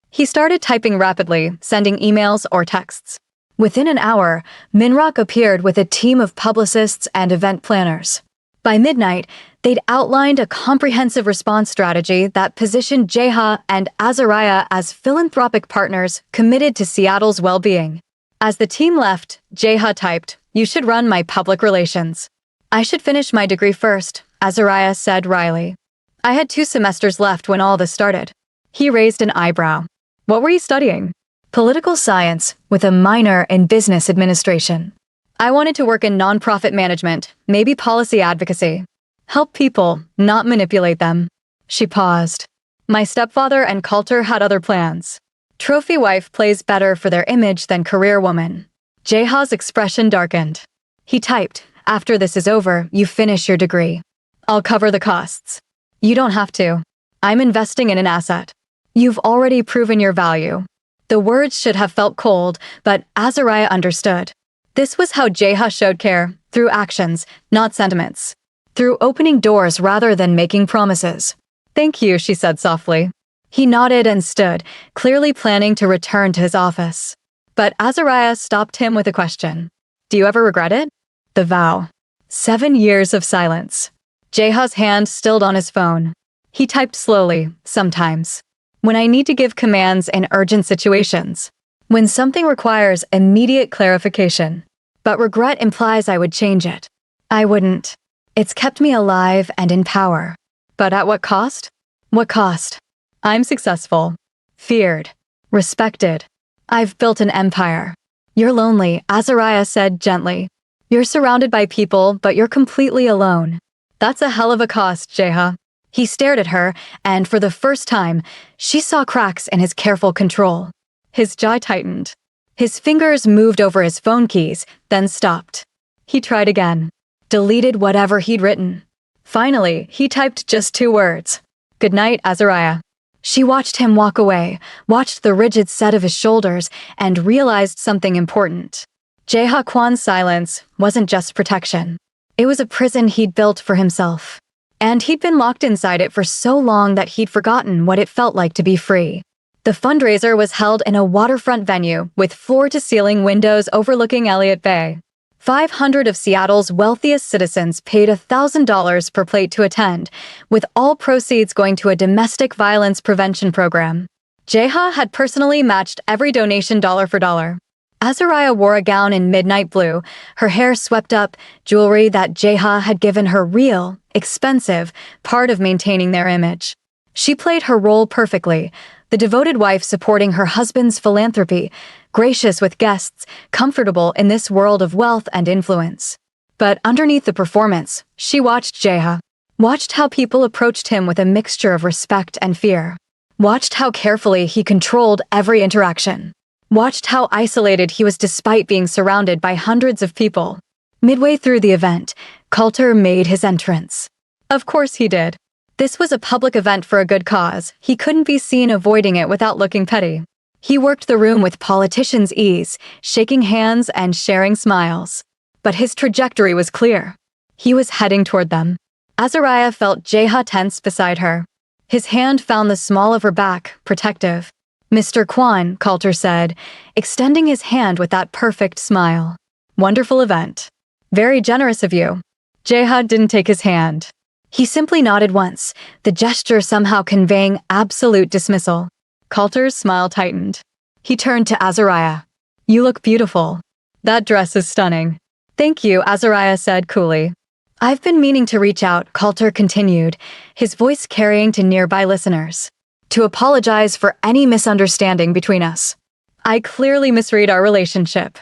He started typing rapidly, sending emails or texts. Within an hour, Minrock appeared with a team of publicists and event planners. By midnight, they'd outlined a comprehensive response strategy that positioned Jae-ha and Azariah as philanthropic partners committed to Seattle's well-being. As the team left, Jae-ha typed, "You should run my public relations." "I should finish my degree first," Azariah said wryly. "I had 2 semesters left when all this started." He raised an eyebrow. "What were you studying?" "Political science, with a minor in business administration." "I wanted to work in nonprofit management, maybe policy advocacy. Help people, not manipulate them." She paused. "My stepfather and Coulter had other plans. Trophy wife plays better for their image than career woman." Jae-ha's expression darkened. He typed, "After this is over, you finish your degree. I'll cover the costs." "You don't have to." I'm investing in an asset. You've already proven your value. The words should have felt cold, but Azariah understood. This was how Jeha showed care, through actions, not sentiments. Through opening doors rather than making promises. Thank you, she said softly. He nodded and stood, clearly planning to return to his office. But Azariah stopped him with a question. Do you ever regret it? The vow. 7 years of silence. Jeha's hand stilled on his phone. He typed slowly, sometimes. When I need to give commands in urgent situations. When something requires immediate clarification. But regret implies I would change it. I wouldn't. It's kept me alive and in power. But at what cost? What cost? I'm successful. Feared. Respected. I've built an empire. You're lonely, Azariah said gently. You're surrounded by people, but you're completely alone. That's a hell of a cost, Jeha. He stared at her, and for the first time, she saw cracks in his careful control. His jaw tightened. His fingers moved over his phone keys, then stopped. He tried again. Deleted whatever he'd written. Finally, he typed just 2 words. Good night, Azariah. She watched him walk away, watched the rigid set of his shoulders, and realized something important. Jeha Kwan's silence wasn't just protection. It was a prison he'd built for himself. And he'd been locked inside it for so long that he'd forgotten what it felt like to be free. The fundraiser was held in a waterfront venue with floor-to-ceiling windows overlooking Elliott Bay. 500 of Seattle's wealthiest citizens paid $1,000 per plate to attend, with all proceeds going to a domestic violence prevention program. Jeha had personally matched every donation dollar for dollar. Azariah wore a gown in midnight blue, her hair swept up, jewelry that Jeha had given her real, expensive, part of maintaining their image. She played her role perfectly, the devoted wife supporting her husband's philanthropy, gracious with guests, comfortable in this world of wealth and influence. But underneath the performance, she watched Jeha, watched how people approached him with a mixture of respect and fear, watched how carefully he controlled every interaction. Watched how isolated he was despite being surrounded by hundreds of people. Midway through the event, Coulter made his entrance. Of course he did. This was a public event for a good cause. He couldn't be seen avoiding it without looking petty. He worked the room with politicians' ease, shaking hands and sharing smiles. But his trajectory was clear. He was heading toward them. Azariah felt Jeha tense beside her. His hand found the small of her back, protective. Mr. Kwan, Coulter said, extending his hand with that perfect smile. Wonderful event. Very generous of you. Jeha didn't take his hand. He simply nodded once, the gesture somehow conveying absolute dismissal. Coulter's smile tightened. He turned to Azariah. You look beautiful. That dress is stunning. Thank you, Azariah said coolly. I've been meaning to reach out, Coulter continued, his voice carrying to nearby listeners. To apologize for any misunderstanding between us. I clearly misread our relationship.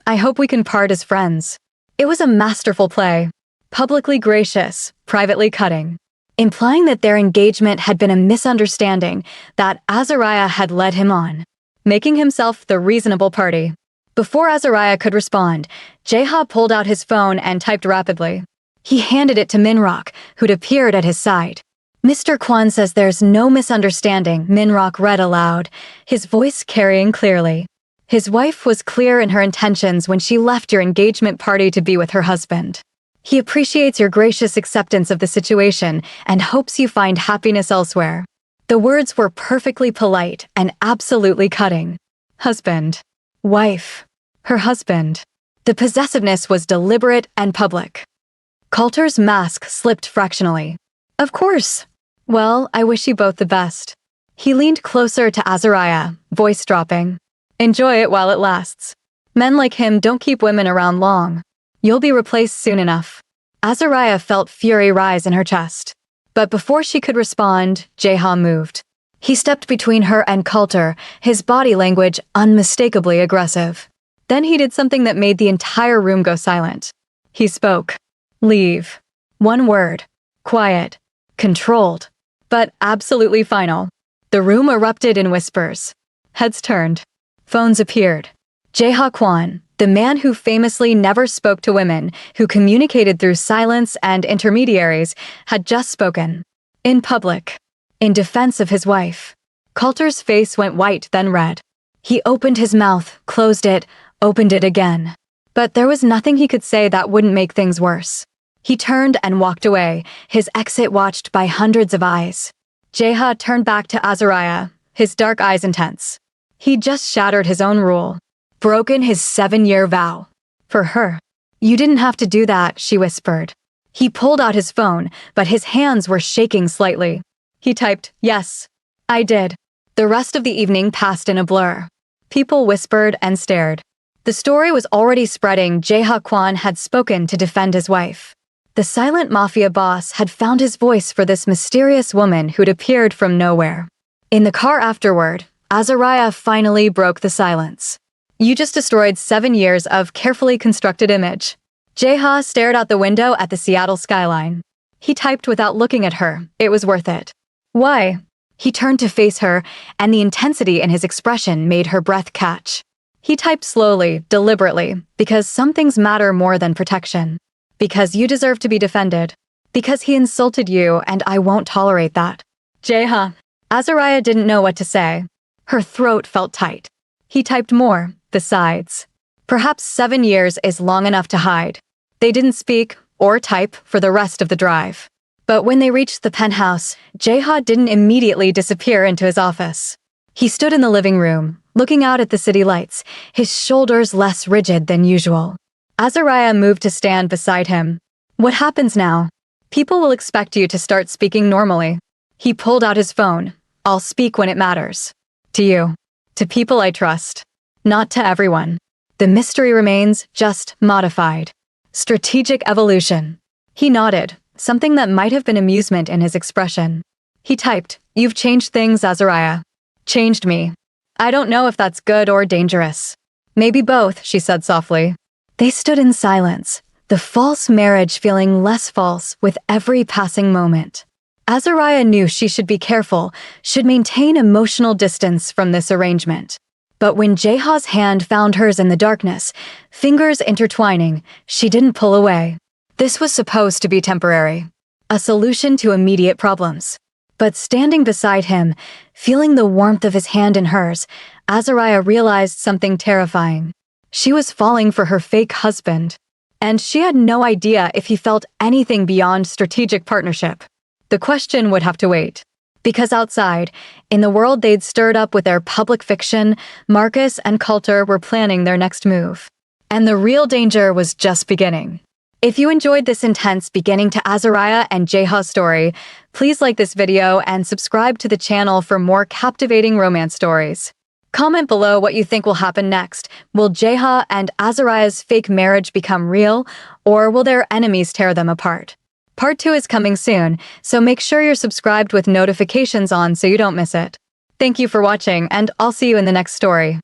I hope we can part as friends. It was a masterful play. Publicly gracious, privately cutting. Implying that their engagement had been a misunderstanding that Azariah had led him on. Making himself the reasonable party. Before Azariah could respond, Jeha pulled out his phone and typed rapidly. He handed it to Minrock, who'd appeared at his side. Mr. Kwan says there's no misunderstanding, Minrock read aloud, his voice carrying clearly. His wife was clear in her intentions when she left your engagement party to be with her husband. He appreciates your gracious acceptance of the situation and hopes you find happiness elsewhere. The words were perfectly polite and absolutely cutting. Husband. Wife. Her husband. The possessiveness was deliberate and public. Coulter's mask slipped fractionally. Of course. Well, I wish you both the best. He leaned closer to Azariah, voice dropping. Enjoy it while it lasts. Men like him don't keep women around long. You'll be replaced soon enough. Azariah felt fury rise in her chest. But before she could respond, Jeha moved. He stepped between her and Coulter, his body language unmistakably aggressive. Then he did something that made the entire room go silent. He spoke. Leave. One word. Quiet. Controlled. But absolutely final. The room erupted in whispers. Heads turned. Phones appeared. Jeha Kwan, the man who famously never spoke to women, who communicated through silence and intermediaries, had just spoken. In public. in defense of his wife. Coulter's face went white, then red. He opened his mouth, closed it, opened it again. But there was nothing he could say that wouldn't make things worse. He turned and walked away, his exit watched by hundreds of eyes. Jeha turned back to Azariah, his dark eyes intense. He'd just shattered his own rule, broken his 7-year vow. For her. You didn't have to do that, she whispered. He pulled out his phone, but his hands were shaking slightly. He typed, "Yes, I did." The rest of the evening passed in a blur. People whispered and stared. The story was already spreading. Jeha Kwan had spoken to defend his wife. The silent mafia boss had found his voice for this mysterious woman who'd appeared from nowhere. In the car afterward, Azariah finally broke the silence. You just destroyed 7 years of carefully constructed image. Jeha stared out the window at the Seattle skyline. He typed without looking at her. It was worth it. Why? He turned to face her, and the intensity in his expression made her breath catch. He typed slowly, deliberately, because some things matter more than protection. Because you deserve to be defended. Because he insulted you, and I won't tolerate that. Jeha. Azariah didn't know what to say. Her throat felt tight. He typed more, besides. Perhaps 7 years is long enough to hide. They didn't speak or type for the rest of the drive. But when they reached the penthouse, Jeha didn't immediately disappear into his office. He stood in the living room, looking out at the city lights, his shoulders less rigid than usual. Azariah moved to stand beside him. What happens now? People will expect you to start speaking normally. He pulled out his phone. I'll speak when it matters. To you. To people I trust. Not to everyone. The mystery remains, just modified. Strategic evolution. He nodded, something that might have been amusement in his expression. He typed, "You've changed things, Azariah. Changed me. I don't know if that's good or dangerous." "Maybe both," she said softly. They stood in silence, the false marriage feeling less false with every passing moment. Azariah knew she should be careful, should maintain emotional distance from this arrangement. But when Jeha's hand found hers in the darkness, fingers intertwining, she didn't pull away. This was supposed to be temporary, a solution to immediate problems. But standing beside him, feeling the warmth of his hand in hers, Azariah realized something terrifying. She was falling for her fake husband, and she had no idea if he felt anything beyond strategic partnership. The question would have to wait. Because outside, in the world they'd stirred up with their public fiction, Marcus and Coulter were planning their next move. And the real danger was just beginning. If you enjoyed this intense beginning to Azariah and Jeha's story, please like this video and subscribe to the channel for more captivating romance stories. Comment below what you think will happen next. Will Jeha and Azariah's fake marriage become real, or will their enemies tear them apart? Part 2 is coming soon, so make sure you're subscribed with notifications on so you don't miss it. Thank you for watching, and I'll see you in the next story.